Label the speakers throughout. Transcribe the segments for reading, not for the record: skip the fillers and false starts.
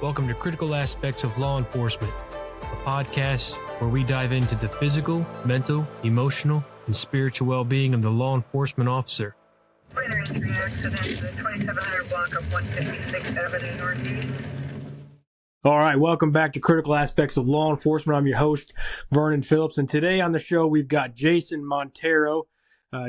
Speaker 1: Welcome to Critical Aspects of Law Enforcement, a podcast where we dive into the physical, mental, emotional, and spiritual well-being of the law enforcement officer.
Speaker 2: Minor injury accident, the 2700 block of 156th Avenue Northeast.
Speaker 1: All right, welcome back to Critical Aspects of Law Enforcement. I'm your host, Vernon Phillips, and today on the show we've got Jason Monteiro.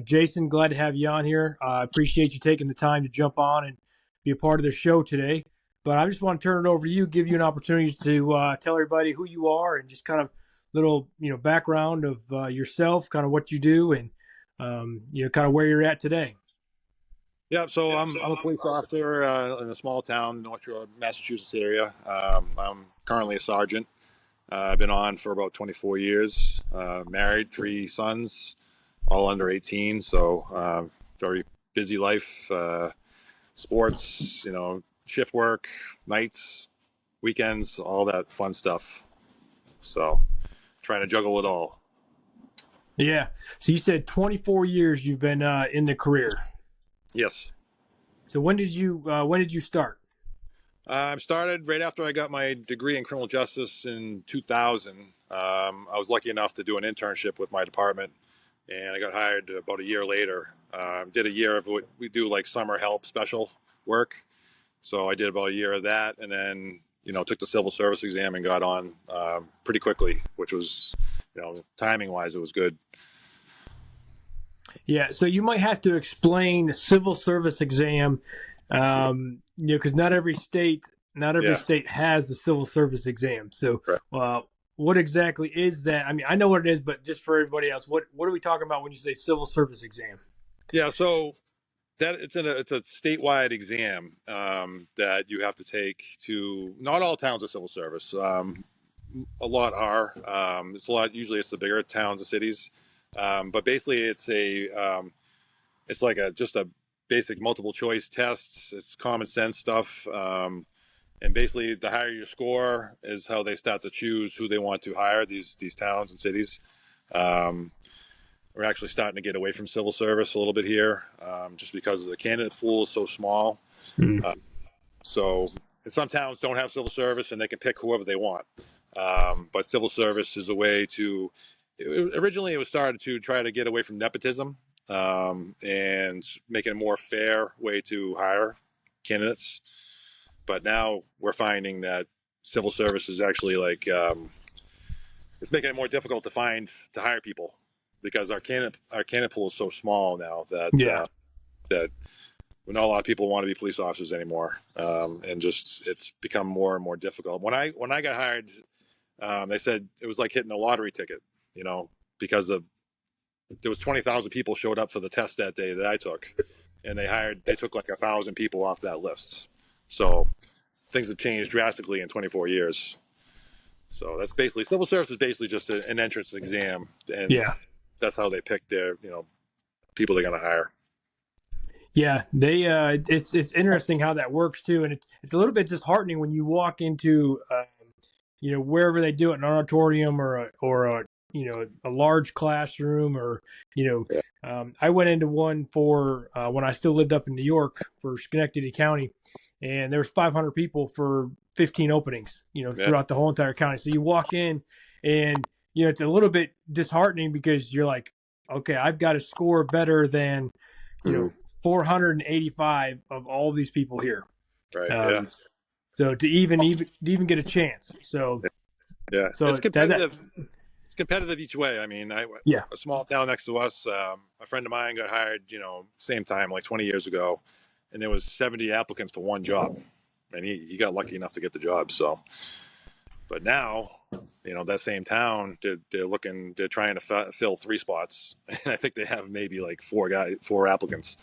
Speaker 1: Jason, glad to have you on here. I appreciate you taking the time to jump on and be a part of the show today. But I just want to turn it over to you, give you an opportunity to tell everybody who you are and just kind of little, background of yourself, kind of what you do, and kind of where you're at today.
Speaker 3: Yeah, so I'm a police officer in a small town, North Shore, Massachusetts area. I'm currently a sergeant. I've been on for about 24 years. Married, 3 sons, all under 18. So very busy life. Sports, shift work, nights, weekends, all that fun stuff. So trying to juggle it all.
Speaker 1: Yeah. So you said 24 years you've been in the career.
Speaker 3: Yes.
Speaker 1: So when did you start?
Speaker 3: I started right after I got my degree in criminal justice in 2000. I was lucky enough to do an internship with my department, and I got hired about a year later. Did a year of what we do, like summer help special work. So I did about a year of that, and then took the civil service exam and got on pretty quickly, which was timing wise it was good.
Speaker 1: Yeah, so you might have to explain the civil service exam, because not every state has the civil service exam. So, what exactly is that? I mean, I know what it is, but just for everybody else, what are we talking about when you say civil service exam?
Speaker 3: Yeah, so that it's a statewide exam that you have to take to. Not all towns are civil service. A lot are. Usually, it's the bigger towns and cities. But basically, it's like just a basic multiple choice test. It's common sense stuff. And basically, the higher your score is how they start to choose who they want to hire, these towns and cities. We're actually starting to get away from civil service a little bit here, just because the candidate pool is so small. So some towns don't have civil service and they can pick whoever they want. But civil service is a way to, originally it was started to try to get away from nepotism and make it a more fair way to hire candidates. But now we're finding that civil service is actually it's making it more difficult to hire people, because our candidate pool is so small now that not a lot of people want to be police officers anymore, and just it's become more and more difficult. When I got hired, they said it was like hitting a lottery ticket, because there was 20,000 people showed up for the test that day that I took, and they took like 1,000 people off that list. So things have changed drastically in 24 years. So that's basically, civil service is basically just an entrance exam, and that's how they pick their people they're going to hire.
Speaker 1: Yeah, they it's interesting how that works too, and it's a little bit disheartening when you walk into wherever they do it, an auditorium or a large classroom, or I went into one for when I still lived up in New York for Schenectady County, and there was 500 people for 15 openings throughout the whole entire county. So you walk in and it's a little bit disheartening, because you're like, okay, I've got to score better than 485 of all these people here.
Speaker 3: Right.
Speaker 1: So to even get a chance. So so
Speaker 3: it's competitive. It's competitive each way. I mean, a small town next to us, a friend of mine got hired, same time, like 20 years ago, and there was 70 applicants for one job, and he got lucky enough to get the job. So, but now, that same town, they're trying to fill 3 spots, and I think they have maybe like 4 applicants.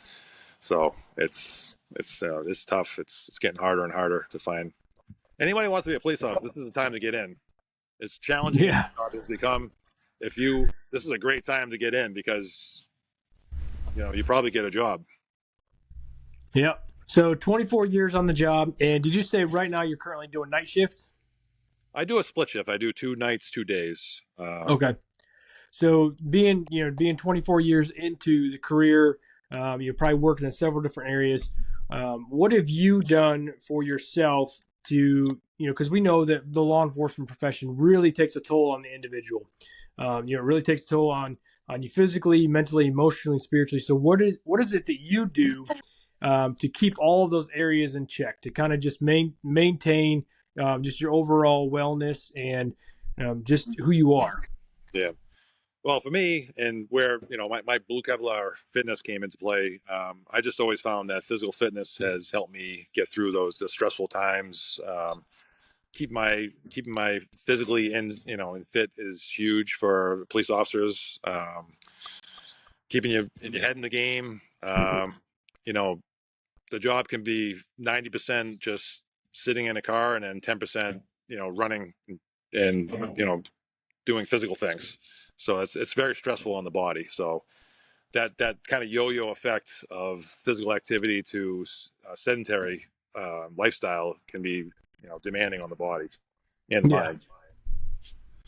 Speaker 3: So it's tough. It's getting harder and harder to find. Anybody who wants to be a police officer, this is the time to get in. It's challenging.
Speaker 1: Yeah.
Speaker 3: It's become, this is a great time to get in, because you probably get a job.
Speaker 1: Yep. So 24 years on the job, and did you say right now you're currently doing night shifts?
Speaker 3: I do a split shift. I do 2 nights, 2 days.
Speaker 1: Okay. So being 24 years into the career, you're probably working in several different areas. What have you done for yourself to, because we know that the law enforcement profession really takes a toll on the individual. It really takes a toll on you physically, mentally, emotionally, spiritually. So what is it that you do to keep all of those areas in check, to kind of just maintain just your overall wellness and just who you are?
Speaker 3: Yeah. Well, for me, and where my Blue Kevlar Fitness came into play, I just always found that physical fitness has helped me get through the stressful times. Keeping my physically and fit is huge for police officers. Keeping your head in the game. The job can be 90% just sitting in a car, and then 10% running and doing physical things. So it's very stressful on the body. So that kind of yo-yo effect of physical activity to sedentary lifestyle can be demanding on the body and the
Speaker 1: Yeah.
Speaker 3: mind.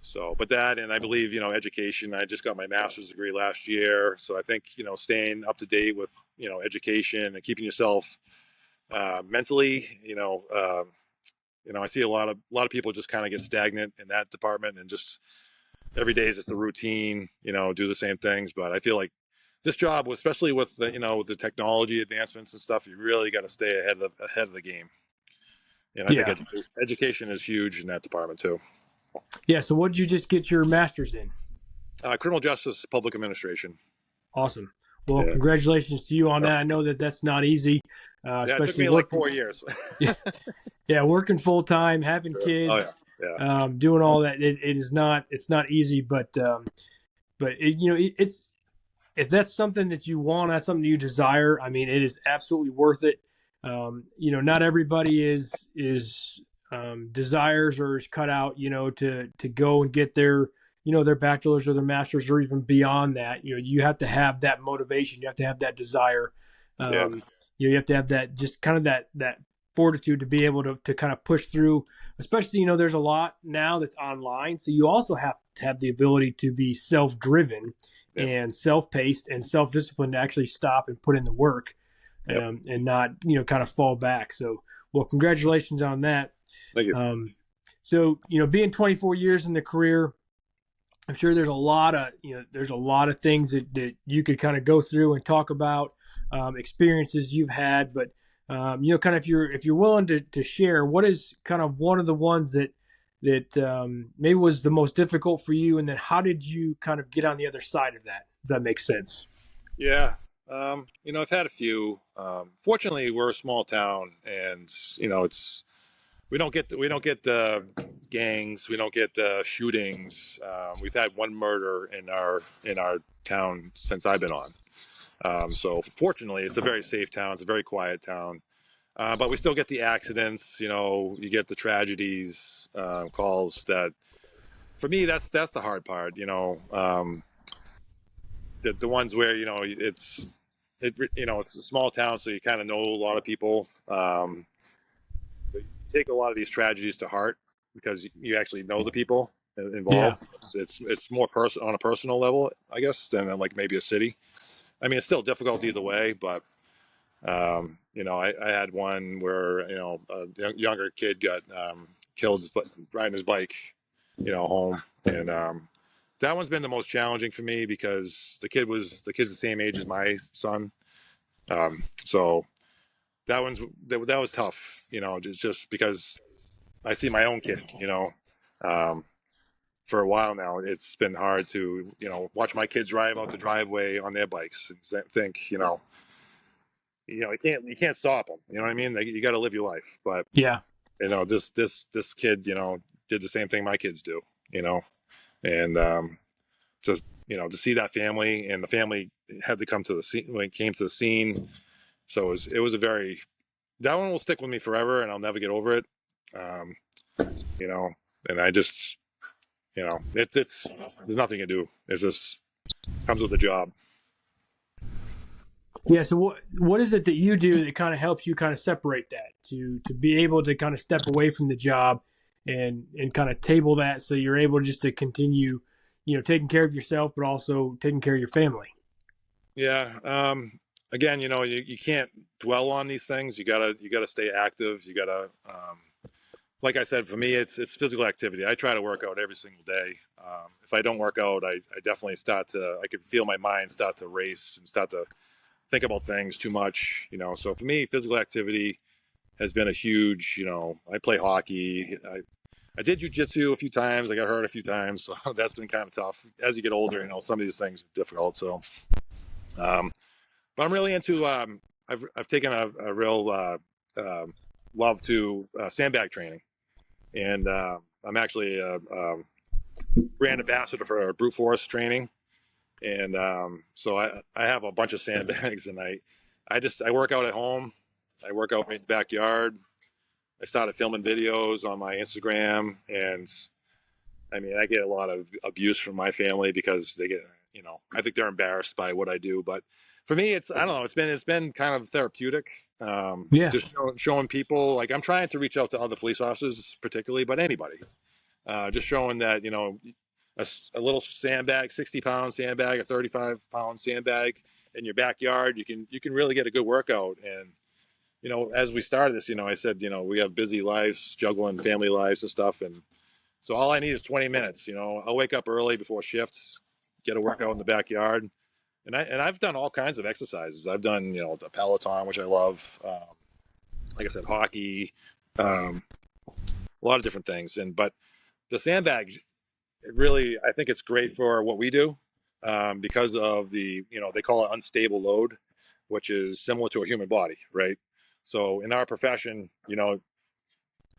Speaker 3: So, but that, and I believe education. I just got my master's degree last year, so I think staying up to date with education and keeping yourself mentally. I see a lot of people just kind of get stagnant in that department, and just every day is just a routine. Do the same things. But I feel like this job, especially with the technology advancements and stuff, you really got to stay ahead of the game. And I think
Speaker 1: Yeah.
Speaker 3: education is huge in that department too.
Speaker 1: Yeah. So what did you just get your master's in?
Speaker 3: Criminal justice, public administration.
Speaker 1: Awesome. Well,
Speaker 3: Yeah.
Speaker 1: congratulations to you on that. I know that that's not easy,
Speaker 3: Yeah, it took
Speaker 1: especially
Speaker 3: me like 4 years.
Speaker 1: yeah, working full time, having kids,
Speaker 3: yeah.
Speaker 1: doing all that. It's not easy, but it's, if that's something that you want, that's something you desire. I mean, it is absolutely worth it. Not everybody is desires or is cut out, to go and get their bachelor's or their master's or even beyond that. You have to have that motivation. You have to have that desire.
Speaker 3: Yeah.
Speaker 1: You have to have that, just kind of that fortitude to be able to kind of push through, especially, there's a lot now that's online. So you also have to have the ability to be self-driven and self-paced and self-disciplined to actually stop and put in the work, and not, kind of fall back. So, well, congratulations on that.
Speaker 3: Thank you.
Speaker 1: So, being 24 years in the career, I'm sure there's a lot of things that you could kind of go through and talk about, experiences you've had, but kind of if you're willing to share, what is kind of one of the ones that maybe was the most difficult for you, and then how did you kind of get on the other side of that? Does that make sense?
Speaker 3: Yeah. I've had a few. Fortunately, we're a small town, and it's we don't get the gangs, we don't get the shootings. We've had one murder in our town since I've been on. So fortunately, it's a very safe town. It's a very quiet town. But we still get the accidents. You get the tragedies, calls. That for me, that's the hard part. The ones where it's a small town, so you kind of know a lot of people. So you take a lot of these tragedies to heart because you actually know the people
Speaker 1: Yeah.
Speaker 3: involved. It's more on a personal level, I guess, than like maybe a city. I mean, it's still difficult either way, but I had one where a younger kid got killed riding his bike, home, and that one's been the most challenging for me because the kid's the same age as my son. So that was tough, just because I see my own kid, for a while now. It's been hard to, watch my kids drive out the driveway on their bikes and think, you can't stop them. You know what I mean? You got to live your life. But
Speaker 1: Yeah.
Speaker 3: this kid, did the same thing my kids do, and to see that family, and the family had to come to the scene when it came to the scene. So it was that one will stick with me forever, and I'll never get over it. Um, and I just, it's there's nothing to do. It's just comes with the job.
Speaker 1: Yeah. So what is it that you do that kind of helps you kind of separate that to be able to kind of step away from the job and kind of table that, so you're able just to continue, taking care of yourself, but also taking care of your family?
Speaker 3: Yeah. Again, you can't dwell on these things. You gotta stay active. You gotta like I said, for me, it's physical activity. I try to work out every single day. If I don't work out, I definitely I can feel my mind start to race and start to think about things too much, you know. So for me, physical activity has been a huge, you know, I play hockey. I did jujitsu a few times. I got hurt a few times. So that's been kind of tough. As you get older, you know, some of these things are difficult. So, um, but I'm really into, I've taken a real love to sandbag training. And I'm actually a brand ambassador for brute force training. And so I have a bunch of sandbags, and I work out at home. I work out in the backyard. I started filming videos on my Instagram, and I mean, I get a lot of abuse from my family because they get, you know, I think they're embarrassed by what I do. But for me, I don't know, it's been kind of therapeutic.
Speaker 1: Yeah.
Speaker 3: Just showing people, like I'm trying to reach out to other police officers, particularly, but anybody, just showing that, you know, a little sandbag, 60-pound sandbag, a 35-pound sandbag in your backyard, you can really get a good workout. And you know, as we started this, you know, I said, you know, we have busy lives, juggling family lives and stuff, and so all I need is 20 minutes. You know, I'll wake up early before shifts, get a workout in the backyard, and I've done all kinds of exercises. I've done, you know, the Peloton, which I love. Like I said, hockey, a lot of different things. But the sandbag, it really, I think it's great for what we do, because of you know, they call it unstable load, which is similar to a human body, right? So in our profession, you know,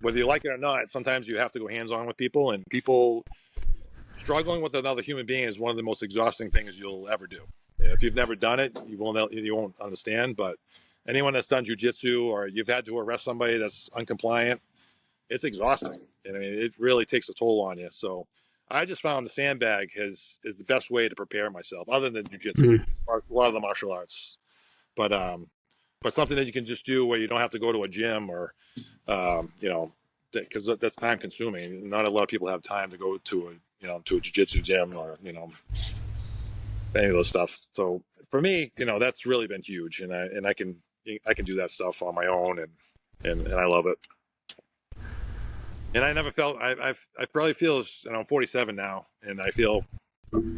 Speaker 3: whether you like it or not, sometimes you have to go hands on with people, and people struggling with another human being is one of the most exhausting things you'll ever do. And if you've never done it, you won't understand. But anyone that's done jujitsu, or you've had to arrest somebody that's uncompliant, it's exhausting. And I mean, it really takes a toll on you. So I just found the sandbag is the best way to prepare myself, other than jujitsu,
Speaker 1: Mm.
Speaker 3: a lot of the martial arts. But something that you can just do where you don't have to go to a gym, or you know, because that's time consuming. Not a lot of people have time to go to a jiu-jitsu gym, or, you know, any of those stuff. So for me, you know, that's really been huge, and I can do that stuff on my own, and I love it. And I never felt I probably feel, you know, I'm 47 now, and I feel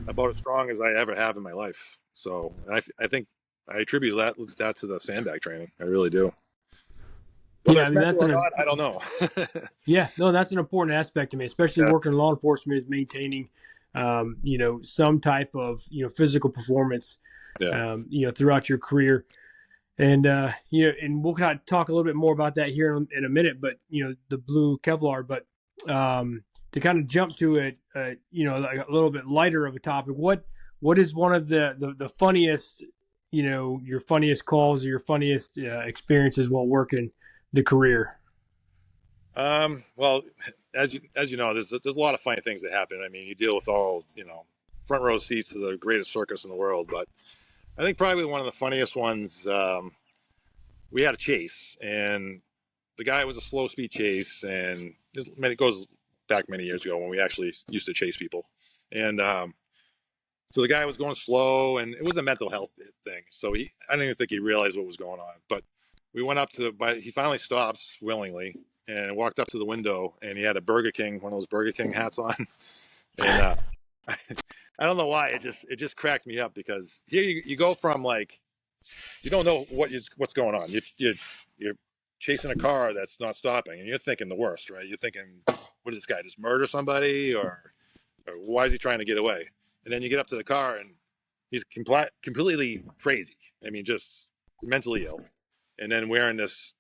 Speaker 3: about as strong as I ever have in my life. So I think I attribute that to the sandbag training. I really do. Whether
Speaker 1: Yeah. I
Speaker 3: it's
Speaker 1: mean,
Speaker 3: mental or not, I don't know.
Speaker 1: yeah, no, that's an important aspect to me, especially
Speaker 3: Yeah.
Speaker 1: working in law enforcement, is maintaining, you know, some type of, you know, physical performance,
Speaker 3: Yeah.
Speaker 1: you know, throughout your career. And, you know, and we'll kind of talk a little bit more about that here in a minute, but, you know, the blue Kevlar, but, to kind of jump to it, you know, like a little bit lighter of a topic, what is one of the funniest, you know, your funniest calls or your funniest experiences while working the career?
Speaker 3: Well, as you know, there's a lot of funny things that happen. I mean, you deal with all, you know, front row seats to the greatest circus in the world. But I think probably one of the funniest ones, we had a chase, and the guy was a slow speed chase, and it goes back many years ago when we actually used to chase people, and so the guy was going slow, and it was a mental health thing. So I don't even think he realized what was going on. But we went up but he finally stops willingly and walked up to the window, and he had a Burger King, one of those Burger King hats on. And I don't know why, it just cracked me up, because here you go from, like, you don't know what's going on. You're chasing a car that's not stopping, and you're thinking the worst, right? You're thinking, what did this guy just murder somebody, or why is he trying to get away? And then you get up to the car, and he's completely crazy. I mean, just mentally ill. And then wearing this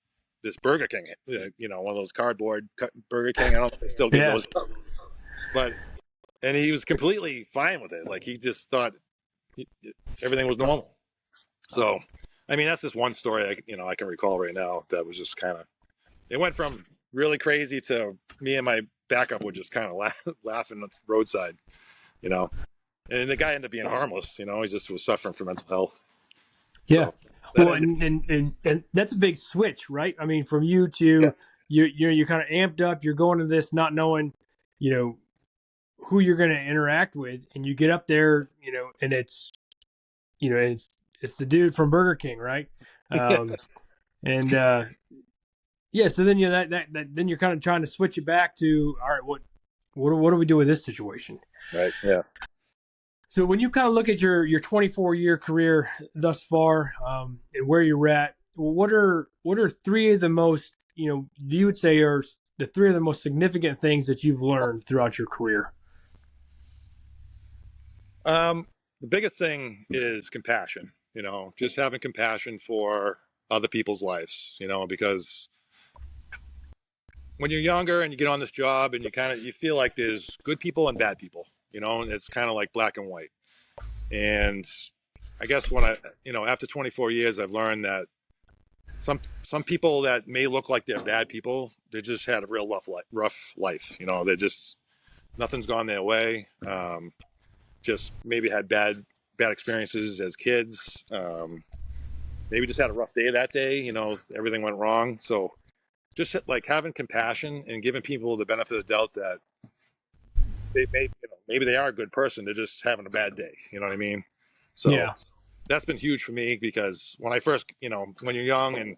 Speaker 3: Burger King, you know, one of those cardboard Burger King. I don't know if they still give
Speaker 1: Yeah.
Speaker 3: those, but and he was completely fine with it. Like, he just thought everything was normal. So, I mean, that's just one story I can recall right now. That was just kind of, it went from really crazy to me and my backup would just kind of laughing at the roadside, you know. And the guy ended up being harmless, you know. He just was suffering from mental health.
Speaker 1: Yeah.
Speaker 3: So that
Speaker 1: Well,
Speaker 3: ended.
Speaker 1: and that's a big switch, right? I mean, from you
Speaker 3: Yeah.
Speaker 1: to you're kind of amped up. You're going to this not knowing, you know, who you're going to interact with, and you get up there, you know, and it's, you know, it's the dude from Burger King, right? Um, and Yeah. So then then you're kind of trying to switch it back to, all right, what do we do with this situation?
Speaker 3: Right. Yeah.
Speaker 1: So when you kind of look at your 24-year career thus far, and where you're at, what are three of the most, you would say are the three of the most significant things that you've learned throughout your career?
Speaker 3: The biggest thing is compassion, just having compassion for other people's lives, because when you're younger and you get on this job and you feel like there's good people and bad people, and it's kind of like black and white. And I guess after 24 years, I've learned that some people that may look like they're bad people, they just had a real rough life. They're just, nothing's gone their way. Just maybe had bad experiences as kids. Maybe just had a rough day that day. Everything went wrong. So just like having compassion and giving people the benefit of the doubt that maybe they are a good person. They're just having a bad day. You know what I mean? So
Speaker 1: Yeah.
Speaker 3: that's been huge for me, because when I first, when you're young and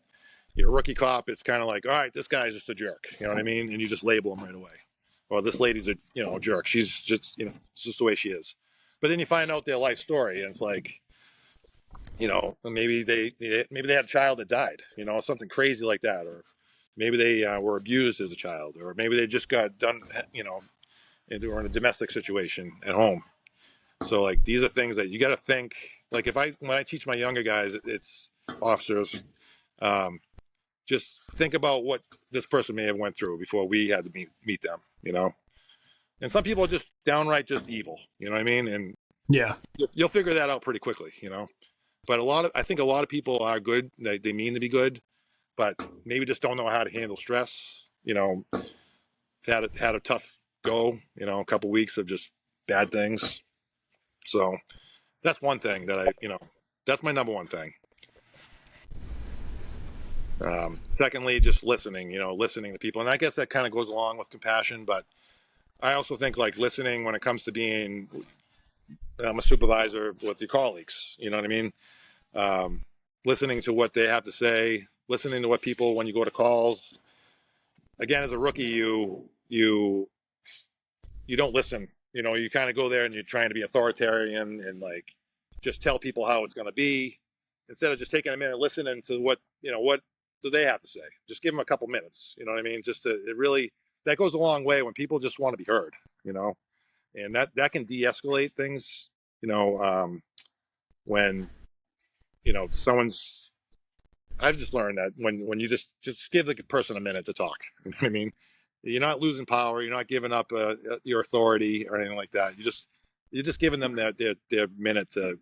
Speaker 3: you're a rookie cop, it's kind of like, all right, this guy's just a jerk. You know what I mean? And you just label him right away. Or this lady's a jerk. She's just, it's just the way she is. But then you find out their life story, and it's like, maybe they had a child that died, something crazy like that, or maybe they were abused as a child, or maybe they just got done, and they were in a domestic situation at home. So like these are things that you got to think. Like when I teach my younger guys, it's officers. Just think about what this person may have went through before we had to meet them. And some people are just downright just evil. You know what I mean? And
Speaker 1: Yeah.
Speaker 3: you'll figure that out pretty quickly. But I think a lot of people are good. They mean to be good, but maybe just don't know how to handle stress. Had a tough go. A couple weeks of just bad things. So that's one thing that that's my number one thing. Secondly, just listening. Listening to people, and I guess that kind of goes along with compassion. But I also think like listening when it comes to being a supervisor with your colleagues. You know what I mean? Listening to what they have to say, listening to what people, when you go to calls. Again, as a rookie, you don't listen. You kind of go there and you're trying to be authoritarian and like just tell people how it's going to be, instead of just taking a minute listening to what do they have to say. Just give them a couple minutes. You know what I mean? That goes a long way when people just want to be heard. And that can de-escalate things. When someone's I've just learned that when you just give the person a minute to talk. You know what I mean? You're not losing power. You're not giving up your authority or anything like that. You're just giving them their minute to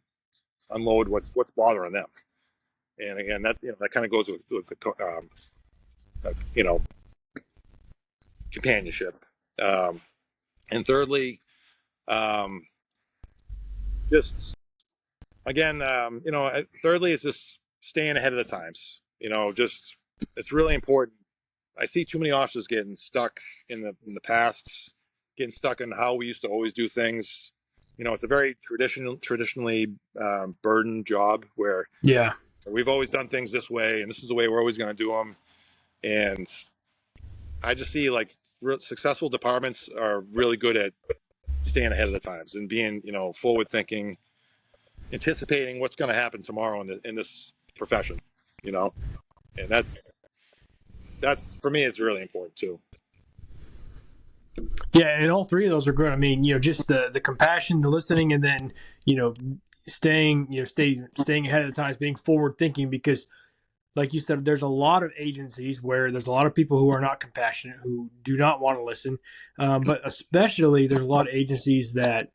Speaker 3: unload what's bothering them. And again, that kind of goes with the companionship. And thirdly, um, just again, thirdly, it's just staying ahead of the times. Just it's really important. I see too many officers getting stuck in the past, getting stuck in how we used to always do things. It's a very traditionally burdened job where
Speaker 1: Yeah.
Speaker 3: we've always done things this way, and this is the way we're always going to do them. And I just see like successful departments are really good at staying ahead of the times and being, forward thinking, anticipating what's going to happen tomorrow in this profession, and that's for me is really important too.
Speaker 1: Yeah, and all three of those are good. I mean, just the compassion, the listening, and then staying ahead of the times, being forward thinking. Because, like you said, there's a lot of agencies where there's a lot of people who are not compassionate, who do not want to listen. But especially, there's a lot of agencies that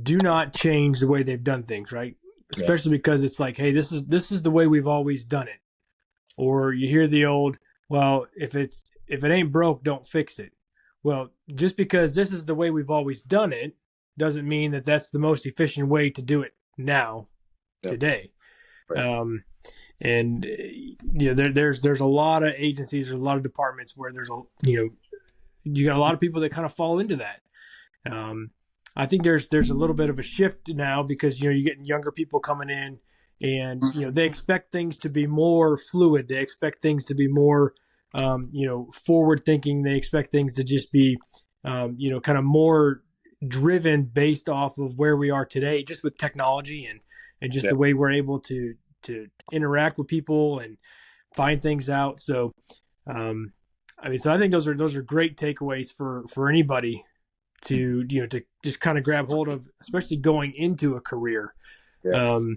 Speaker 1: do not change the way they've done things, right? Especially because it's like, hey, this is the way we've always done it. Or you hear the old, well, if it ain't broke, don't fix it. Well, just because this is the way we've always done it doesn't mean that that's the most efficient way to do it now, today.
Speaker 3: Right.
Speaker 1: And there's a lot of agencies, there's a lot of departments where there's you got a lot of people that kind of fall into that. I think there's a little bit of a shift now because you're getting younger people coming in, and they expect things to be more fluid. They expect things to be more forward thinking. They expect things to just be kind of more driven based off of where we are today, just with technology and just the way we're able to interact with people and find things out. So so I think those are great takeaways for anybody to to just kind of grab hold of, especially going into a career. So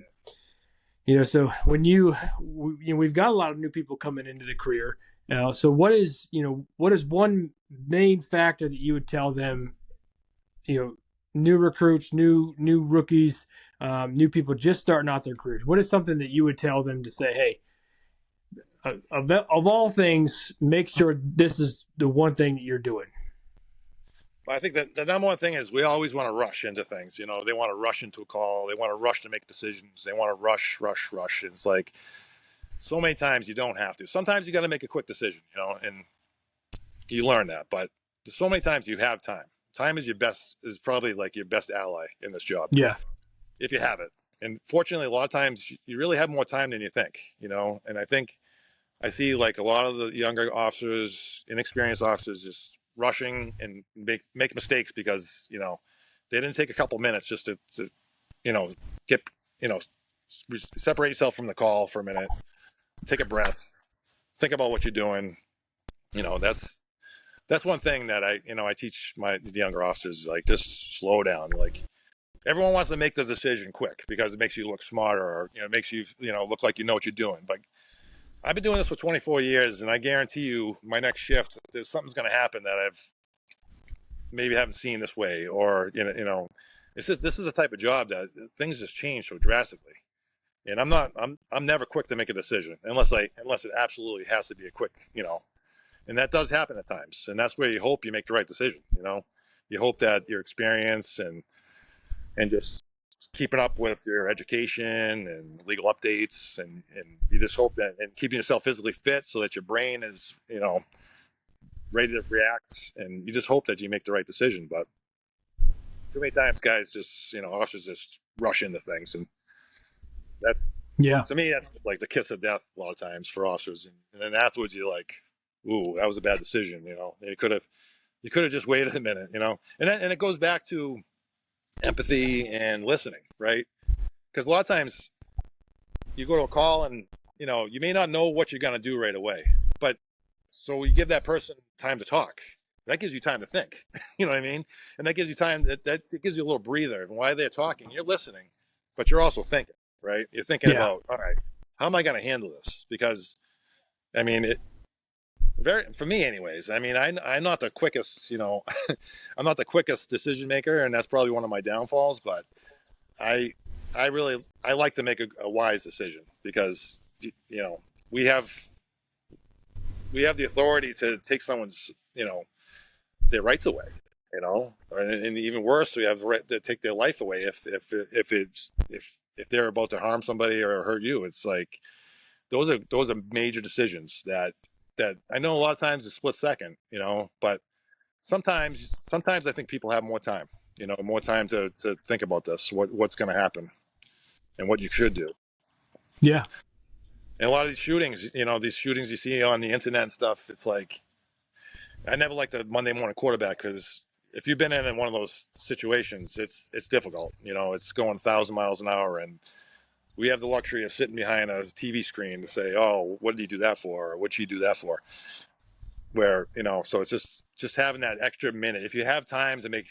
Speaker 1: when we've got a lot of new people coming into the career. So what is one main factor that you would tell them, new recruits, new rookies, new people just starting out their careers? What is something that you would tell them to say, hey, of all things, make sure this is the one thing that you're doing?
Speaker 3: I think that the number one thing is we always want to rush into things. They want to rush into a call. They want to rush to make decisions. They want to rush. And it's like so many times you don't have to. Sometimes you got to make a quick decision, and you learn that. But so many times you have time. Time is probably like your best ally in this job.
Speaker 1: Yeah.
Speaker 3: If you have it. And fortunately, a lot of times you really have more time than you think, and I think I see like a lot of the younger officers, inexperienced officers, just rushing and make mistakes because they didn't take a couple minutes just to get separate yourself from the call for a minute, take a breath, think about what you're doing. That's one thing that I teach the younger officers, like, just slow down. Like, everyone wants to make the decision quick because it makes you look smarter, or it makes you look like you know what you're doing. But I've been doing this for 24 years, and I guarantee you, my next shift, there's something's going to happen that I've maybe haven't seen this way, or it's just, this is the type of job that things just change so drastically. And I'm never quick to make a decision unless it absolutely has to be a quick, and that does happen at times. And that's where you hope you make the right decision. You hope that your experience and just keeping up with your education and legal updates, and you just hope that, and keeping yourself physically fit so that your brain is ready to react, and you just hope that you make the right decision. But too many times guys just officers just rush into things, and that's, to me, that's like the kiss of death a lot of times for officers. And then afterwards you're like, ooh, that was a bad decision. And you could have just waited a minute, and it goes back to empathy and listening, right? Because a lot of times you go to a call and you may not know what you're going to do right away, but so you give that person time to talk. That gives you time to think. You know what I mean? And that gives you time, that gives you a little breather. And while they're talking, you're listening, but you're also thinking, right? You're thinking about, all right, how am I going to handle this? Because for me anyways, I'm not the quickest, I'm not the quickest decision maker, and that's probably one of my downfalls, but I like to make a wise decision, because we have the authority to take someone's their rights away, and even worse, we have the right to take their life away if they're about to harm somebody or hurt you. It's like those are major decisions that I know a lot of times it's split second, but sometimes I think people have more time, more time to think about this, what's going to happen and what you should do.
Speaker 1: Yeah.
Speaker 3: And a lot of these shootings, you see on the internet and stuff, it's like, I never liked the Monday morning quarterback, because if you've been in one of those situations, it's difficult. It's going 1,000 miles an hour, and we have the luxury of sitting behind a TV screen to say, oh, what did he do that for? Or what'd she do that for? Where, so it's just having that extra minute. If you have time to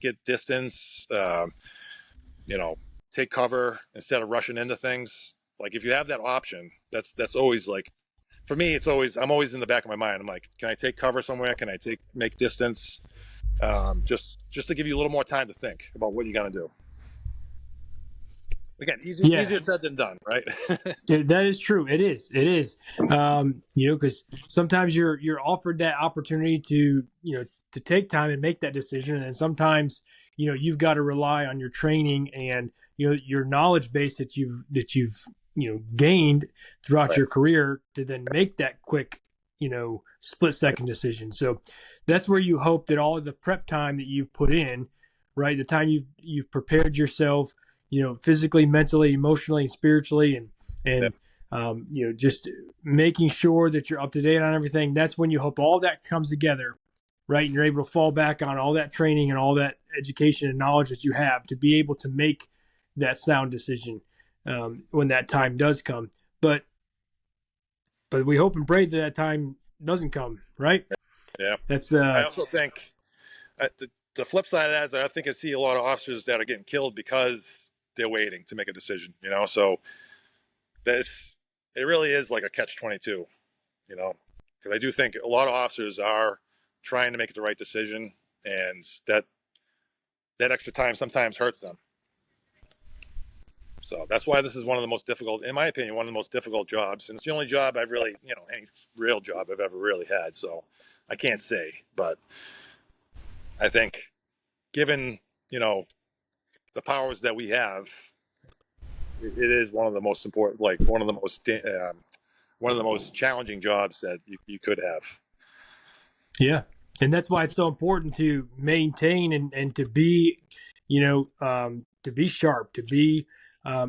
Speaker 3: get distance, take cover instead of rushing into things. Like, if you have that option, that's always, like, for me, I'm always in the back of my mind. I'm like, can I take cover somewhere? Can I make distance? Just to give you a little more time to think about what you're going to do. Again, easier said than done, right?
Speaker 1: That is true. It is. Because sometimes you're offered that opportunity to take time and make that decision, and sometimes you've got to rely on your training and your knowledge base that you've gained throughout your career to then make that quick split second decision. So that's where you hope that all of the prep time that you've put in, right, the time you've prepared yourself, physically, mentally, emotionally, and spiritually, and just making sure that you're up to date on everything. That's when you hope all that comes together, right? And you're able to fall back on all that training and all that education and knowledge that you have to be able to make that sound decision when that time does come. But we hope and pray that that time doesn't come, right?
Speaker 3: Yeah.
Speaker 1: That's
Speaker 3: I also think the flip side of that is I think I see a lot of officers that are getting killed because they're waiting to make a decision, so it really is like a catch-22, because I do think a lot of officers are trying to make the right decision, and that extra time sometimes hurts them. So that's why this is one of the most difficult, in my opinion, one of the most difficult jobs. And it's the only job I've really, any real job I've ever really had. So I can't say, but I think given, the powers that we have, it is one of the most important, like one of the most challenging jobs that you could have.
Speaker 1: Yeah. And that's why it's so important to maintain and to be, to be sharp, to be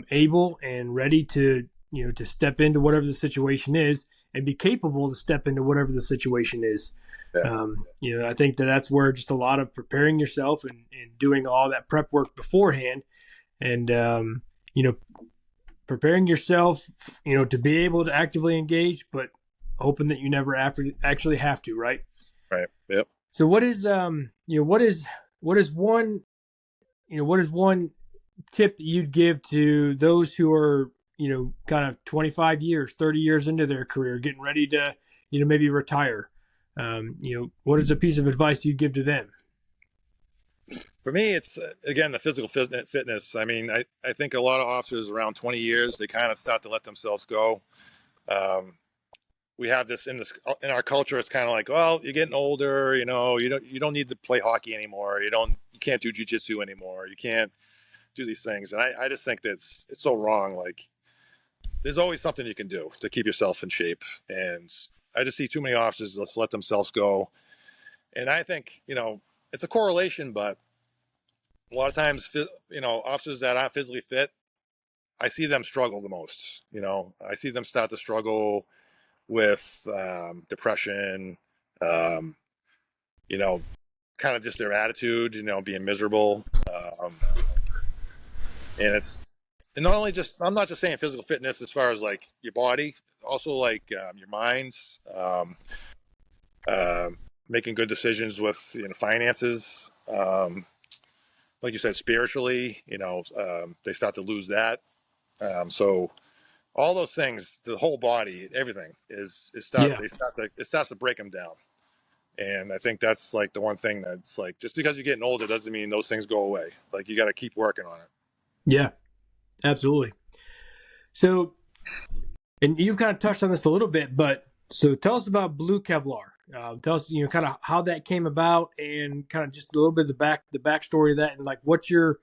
Speaker 1: able and ready to, to step into whatever the situation is and be capable to step into whatever the situation is.
Speaker 3: Yeah.
Speaker 1: I think that's where just a lot of preparing yourself and doing all that prep work beforehand and, preparing yourself, to be able to actively engage, but hoping that you never actually have to, right?
Speaker 3: Right. Yep.
Speaker 1: So what is one tip that you'd give to those who are, kind of 25 years, 30 years into their career, getting ready to, maybe retire? What is a piece of advice you'd give to them?
Speaker 3: For me, it's again the physical fitness. I mean, I think a lot of officers around 20 years they kind of start to let themselves go. We have this in our culture. It's kind of like, well, you're getting older. You don't need to play hockey anymore. You can't do jiu-jitsu anymore. You can't do these things. And I just think that it's so wrong. Like, there's always something you can do to keep yourself in shape. And I just see too many officers just let themselves go. And I think it's a correlation, but a lot of times, officers that aren't physically fit, I see them struggle the most. I see them start to struggle with depression, um, kind of just their attitude, being miserable. And not only I'm not just saying physical fitness as far as like your body, also like your minds, making good decisions with finances. Like you said, spiritually, they start to lose that. So all those things, the whole body, everything it starts to break them down. And I think that's like the one thing that's like, just because you're getting older doesn't mean those things go away. Like, you got to keep working on it.
Speaker 1: Yeah, absolutely. So, and you've kind of touched on this a little bit, but so tell us about Blue Kevlar. Tell us, kind of how that came about, and kind of just a little bit of the backstory of that, and like what your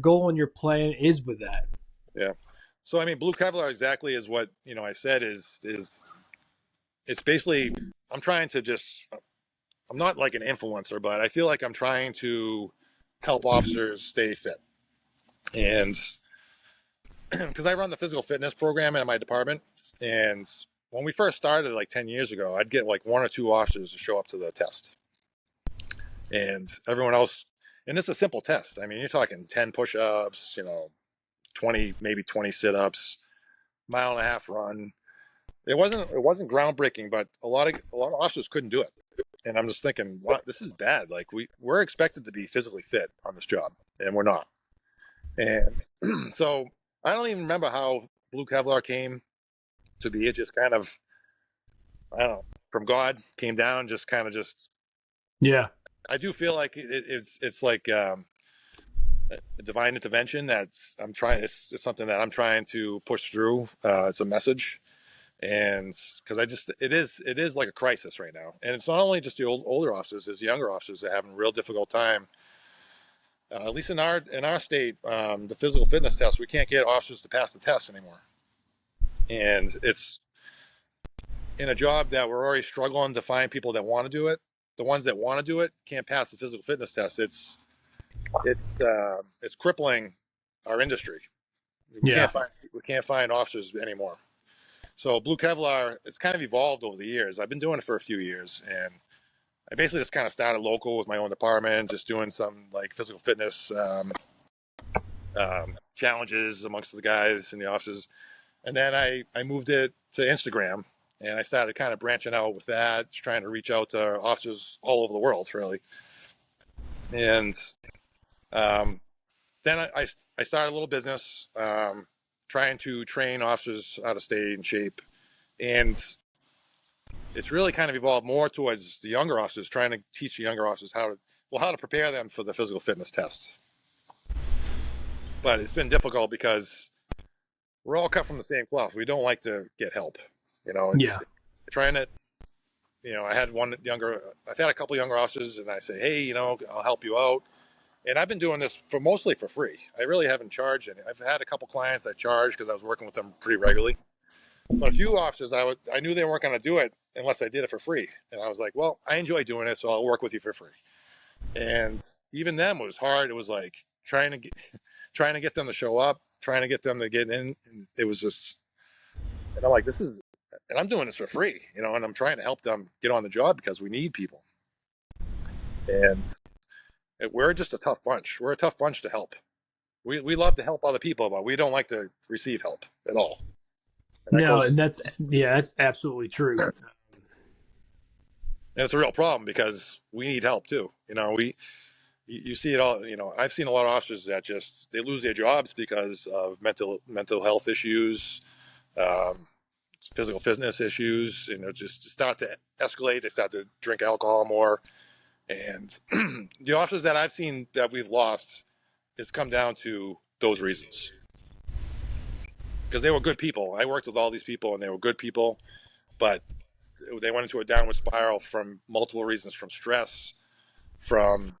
Speaker 1: goal and your plan is with that.
Speaker 3: Yeah. So I mean, Blue Kevlar exactly is what I said is it's basically I'm trying to I'm not like an influencer, but I feel like I'm trying to help officers stay fit, and because I run the physical fitness program in my department, and when we first started like 10 years ago, I'd get like one or two officers to show up to the test, and everyone else. And it's a simple test. I mean, you're talking 10 push-ups, 20 sit-ups, mile and a half run. It wasn't groundbreaking, but a lot of officers couldn't do it. And I'm just thinking, what, this is bad. Like, we're expected to be physically fit on this job, and we're not. And so I don't even remember how Blue Kevlar came to be. It just kind of, I don't know, from God came down,
Speaker 1: Yeah.
Speaker 3: I do feel like it's like a divine intervention it's something that I'm trying to push through. It's a message. And because it is like a crisis right now. And it's not only just the older officers, it's the younger officers that are having a real difficult time. At least in our state, the physical fitness test, we can't get officers to pass the test anymore. And it's in a job that we're already struggling to find people that want to do it. The ones that want to do it can't pass the physical fitness test. It's crippling our industry.
Speaker 1: Yeah.
Speaker 3: We can't find officers anymore. So Blue Kevlar, it's kind of evolved over the years. I've been doing it for a few years, and I basically just kind of started local with my own department, just doing some like physical fitness challenges amongst the guys in the offices. And then I moved it to Instagram, and I started kind of branching out with that, just trying to reach out to officers all over the world, really. And then I started a little business, trying to train officers how to stay in shape. And it's really kind of evolved more towards the younger officers, trying to teach the younger officers how to prepare them for the physical fitness tests. But it's been difficult because we're all cut from the same cloth. We don't like to get help. It's trying to, I've had a couple younger officers, and I say, hey, I'll help you out. And I've been doing this mostly for free. I really haven't charged any. I've had a couple clients that charged because I was working with them pretty regularly. But a few officers, I knew they weren't going to do it unless I did it for free. And I was like, well, I enjoy doing it, so I'll work with you for free. And even them, it was hard. It was like trying to get them to show up, trying to get them to get in. And it was just, and I'm like, and I'm doing this for free, and I'm trying to help them get on the job because we need people. And we're just a tough bunch. We're a tough bunch to help. We love to help other people, but we don't like to receive help at all.
Speaker 1: And that's absolutely true.
Speaker 3: And it's a real problem because we need help too. You see it all. I've seen a lot of officers that they lose their jobs because of mental health issues, physical fitness issues. Just start to escalate. They start to drink alcohol more. And the officers that I've seen that we've lost, it's come down to those reasons. Because they were good people. I worked with all these people, and they were good people, but they went into a downward spiral from multiple reasons, from stress, from,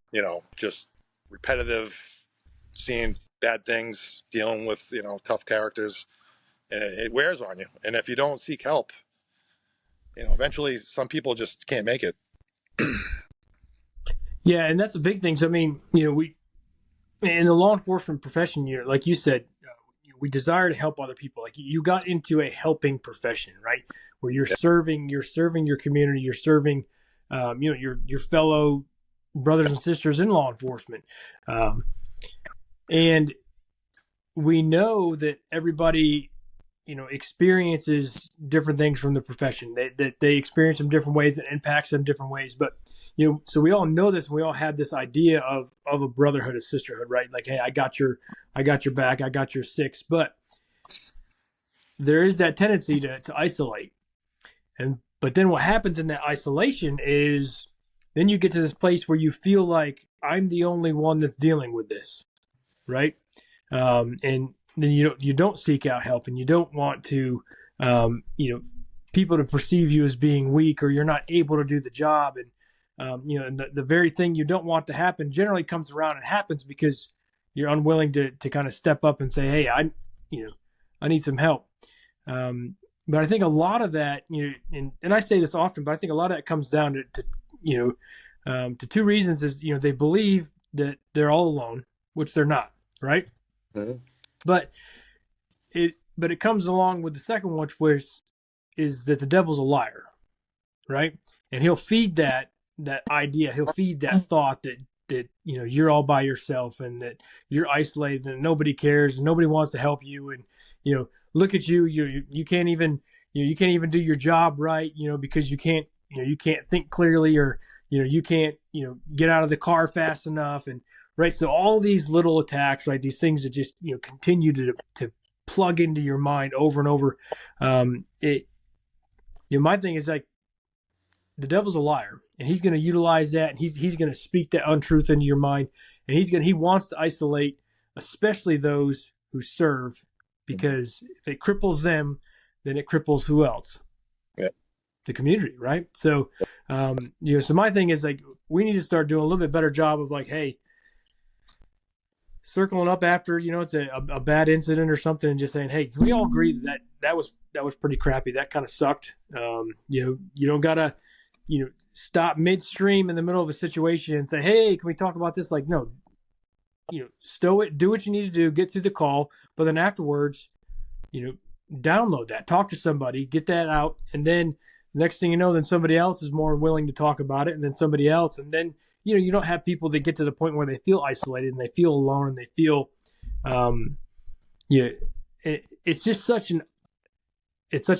Speaker 3: just repetitive, seeing bad things, dealing with, tough characters, and it wears on you. And if you don't seek help, eventually some people just can't make it.
Speaker 1: Yeah, and that's a big thing. So, I mean, we in the law enforcement profession, like you said, we desire to help other people. Like you got into a helping profession, right? Where you're serving your community, you're serving, your fellow brothers and sisters in law enforcement, and we know that everybody, experiences different things from the profession. They experience them different ways, it impacts them different ways, but. So we all know this, and we all have this idea of a brotherhood, of sisterhood, right? Like, hey, I got your back, I got your six. But there is that tendency to isolate, but then what happens in that isolation is then you get to this place where you feel like I'm the only one that's dealing with this, right? And then you don't seek out help, and you don't want to, people to perceive you as being weak, or you're not able to do the job, and and the very thing you don't want to happen generally comes around and happens because you're unwilling to kind of step up and say, hey, I need some help. But I think a lot of that, and I say this often, but I think a lot of that comes down to two reasons. Is, they believe that they're all alone, which they're not, right? Mm-hmm. But it comes along with the second one, which is that the devil's a liar, right? And he'll feed that idea, he'll feed that thought that you're all by yourself, and that you're isolated, and nobody cares, and nobody wants to help you, and look at you, you can't even do your job right, because you can't think clearly, or you can't get out of the car fast enough, and right. So all these little attacks, right, these things that just continue to plug into your mind over and over. My thing is, like, the devil's a liar, and he's going to utilize that, and he's going to speak that untruth into your mind, and he wants to isolate, especially those who serve, because if it cripples them, then it cripples who else?
Speaker 3: Yeah.
Speaker 1: The community, right? So, so my thing is, like, we need to start doing a little bit better job of, like, hey, circling up after it's a bad incident or something, and just saying, hey, can we all agree that was pretty crappy, that kind of sucked. You don't gotta stop midstream in the middle of a situation and say, hey, can we talk about this? Like, no, stow it, do what you need to do, get through the call, but then afterwards, download that, talk to somebody, get that out, and then next thing you know, then somebody else is more willing to talk about it, and then somebody else, and then you don't have people that get to the point where they feel isolated and they feel alone and they feel, it's just such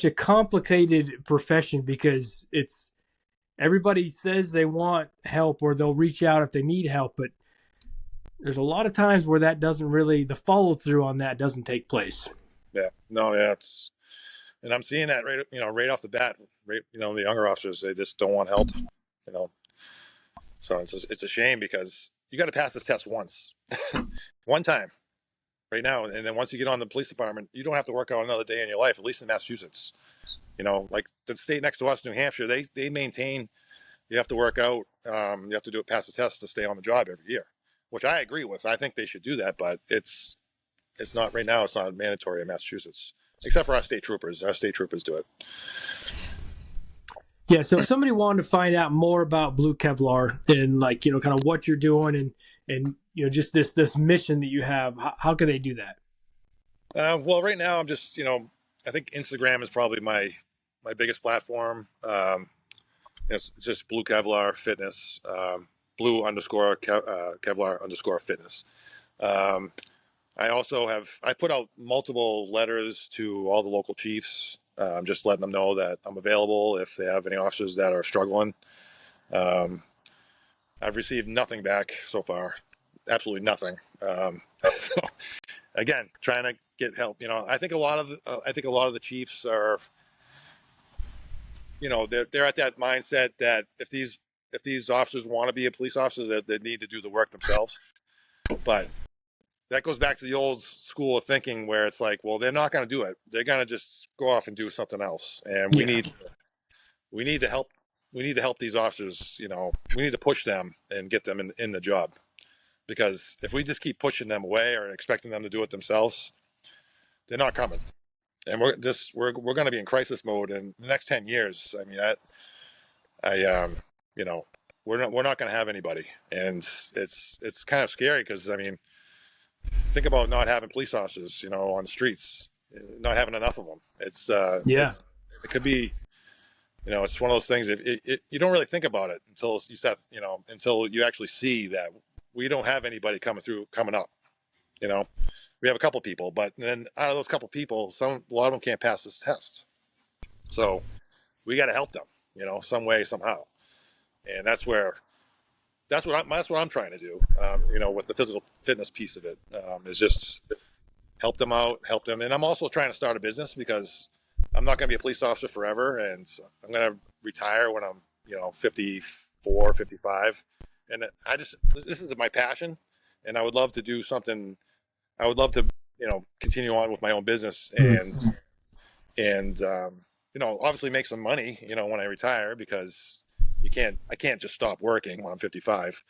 Speaker 1: a complicated profession because everybody says they want help or they'll reach out if they need help, but there's a lot of times where that doesn't really, the follow through on that doesn't take place.
Speaker 3: Yeah, no, yeah, and I'm seeing that right off the bat. Right, the younger officers, they just don't want help. So it's a shame because you got to pass this test once, one time, right now, and then once you get on the police department, you don't have to work out another day in your life. At least in Massachusetts, like the state next to us, New Hampshire, they maintain you have to work out. You have to pass the test to stay on the job every year, which I agree with. I think they should do that, but it's not right now. It's not mandatory in Massachusetts, except for our state troopers. Our state troopers do it.
Speaker 1: Yeah. So if somebody wanted to find out more about Blue Kevlar and kind of what you're doing and just this mission that you have, how can they do that?
Speaker 3: Well, right now I'm just, I think Instagram is probably my biggest platform. It's just Blue Kevlar Fitness, Blue _ Kevlar _ Fitness. I put out multiple letters to all the local chiefs. I'm just letting them know that I'm available if they have any officers that are struggling. I've received nothing back so far, absolutely nothing. So again, trying to get help. I think a lot of the chiefs are, they're at that mindset that if these officers want to be a police officer, that they need to do the work themselves. But that goes back to the old school of thinking where it's like, well, they're not going to do it. They're going to just go off and do something else. And we need to help. We need to help these officers. We need to push them and get them in the job, because if we just keep pushing them away or expecting them to do it themselves, they're not coming. And we're going to be in crisis mode in the next 10 years. I mean, we're not going to have anybody, and it's kind of scary because think about not having police officers, on the streets, not having enough of them. It could be, it's one of those things. If you don't really think about it until you start, until you actually see that we don't have anybody coming up. We have a couple people, but then out of those couple people, a lot of them can't pass this test. So we got to help them, some way, somehow. And that's what I'm trying to do. With the physical fitness piece of it, is just help them out, help them. And I'm also trying to start a business because I'm not going to be a police officer forever, and I'm going to retire when I'm, 54, 55. And this is my passion, and I would love to do something. I would love to, continue on with my own business and obviously make some money, when I retire, because I can't just stop working when I'm 55.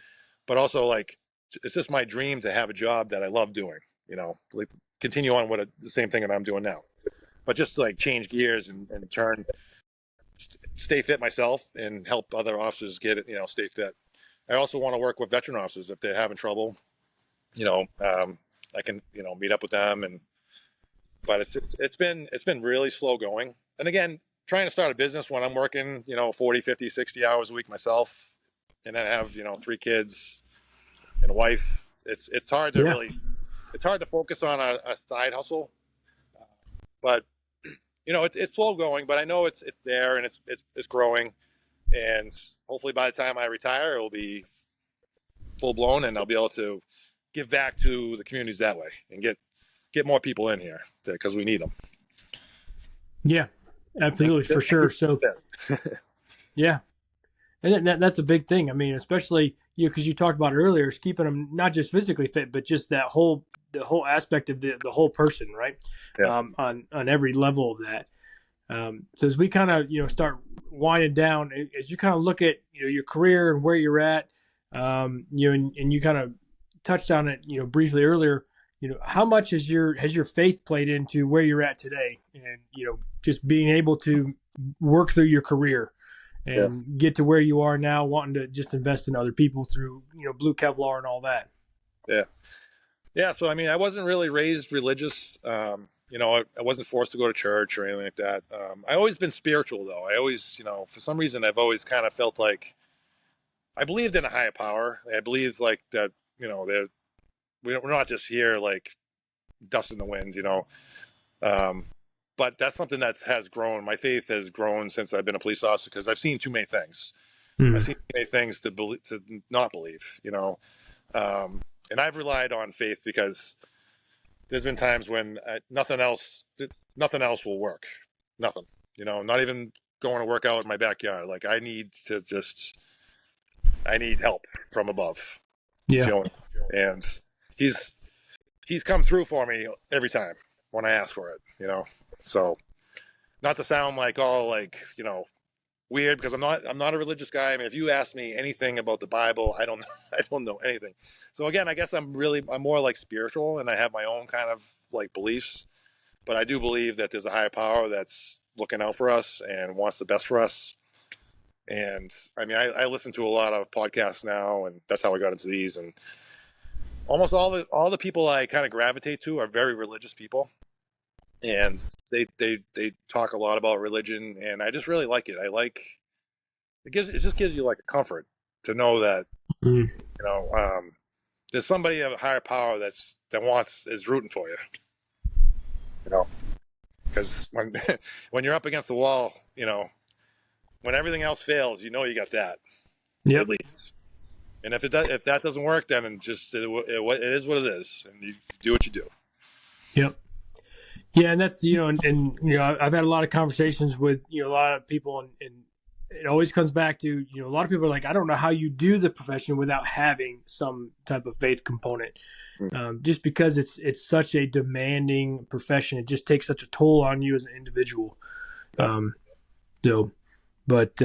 Speaker 3: But also, it's just my dream to have a job that I love doing, continue on with the same thing that I'm doing now, but just change gears and stay fit myself and help other officers get it, stay fit. I also want to work with veteran officers if they're having trouble. I can, meet up with them, but it's been really slow going. And again, trying to start a business when I'm working, 40, 50, 60 hours a week myself, and then have, 3 kids and a wife. It's hard to it's hard to focus on a side hustle, but it's slow going, but I know it's there and it's growing. And hopefully by the time I retire, it will be full blown, and I'll be able to give back to the communities that way and get more people in here because we need them.
Speaker 1: Yeah, absolutely, for sure. So, yeah, and that's a big thing. I mean, especially because you talked about earlier, is keeping them not just physically fit, but just the whole aspect of the whole person, right?
Speaker 3: Yeah.
Speaker 1: On every level of that. So as we kind of start winding down, as you kind of look at your career and where you're at, and you kind of touched on it briefly earlier. How much has your faith played into where you're at today, and just being able to work through your career and get to where you are now, wanting to just invest in other people through Blue Kevlar and all that.
Speaker 3: Yeah, Yeah, so I mean, I wasn't really raised religious. I wasn't forced to go to church or anything like that. I always been spiritual though. I always, for some reason, I've always kind of felt like I believed in a higher power. I believed like that, that we're not just here like dust in the wind, Um, but that's something that has grown. My faith has grown since I've been a police officer because I've seen too many things. I've seen too many things to not believe. And I've relied on faith because there's been times when nothing else will work. Nothing. Not even going to work out in my backyard. Like I need help from above.
Speaker 1: Yeah.
Speaker 3: And he's come through for me every time when I ask for it. So not to sound like all like, weird, because I'm not a religious guy. I mean, if you ask me anything about the Bible, I don't I don't know anything. So again, I guess I'm more like spiritual, and I have my own kind of like beliefs, but I do believe that there's a higher power that's looking out for us and wants the best for us. And I mean, I listen to a lot of podcasts now, and that's how I got into these. And almost all the people I kind of gravitate to are very religious people, and they talk a lot about religion, and I just really like it. It just gives you like a comfort to know that there's somebody of a higher power is rooting for you. Because when when you're up against the wall, when everything else fails, you got that.
Speaker 1: Yep.
Speaker 3: At least. And if that doesn't work, then it is what it is, and you do what you do.
Speaker 1: Yep. Yeah, and that's I've had a lot of conversations with a lot of people, and it always comes back to a lot of people are like, I don't know how you do the profession without having some type of faith component, just because it's such a demanding profession. It just takes such a toll on you as an individual. But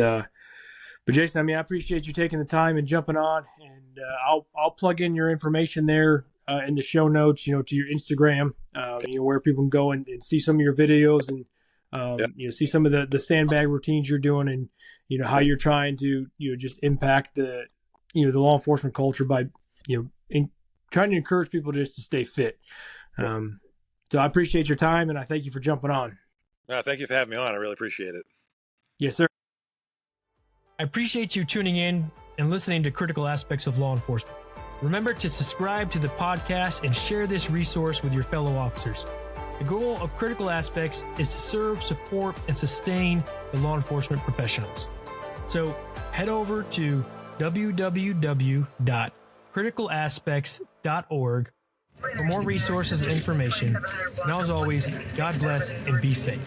Speaker 1: Jason, I mean, I appreciate you taking the time and jumping on, and I'll plug in your information there in the show notes, to your Instagram, where people can go and see some of your videos and see some of the sandbag routines you're doing, and how you're trying to just impact the law enforcement culture by trying to encourage people just to stay fit. So I appreciate your time, and I thank you for jumping on.
Speaker 3: Thank you for having me on. I really appreciate it.
Speaker 1: Yes, sir. I appreciate you tuning in and listening to Critical Aspects of Law Enforcement. Remember to subscribe to the podcast and share this resource with your fellow officers. The goal of Critical Aspects is to serve, support, and sustain the law enforcement professionals. So head over to www.criticalaspects.org for more resources and information. And as always, God bless and be safe.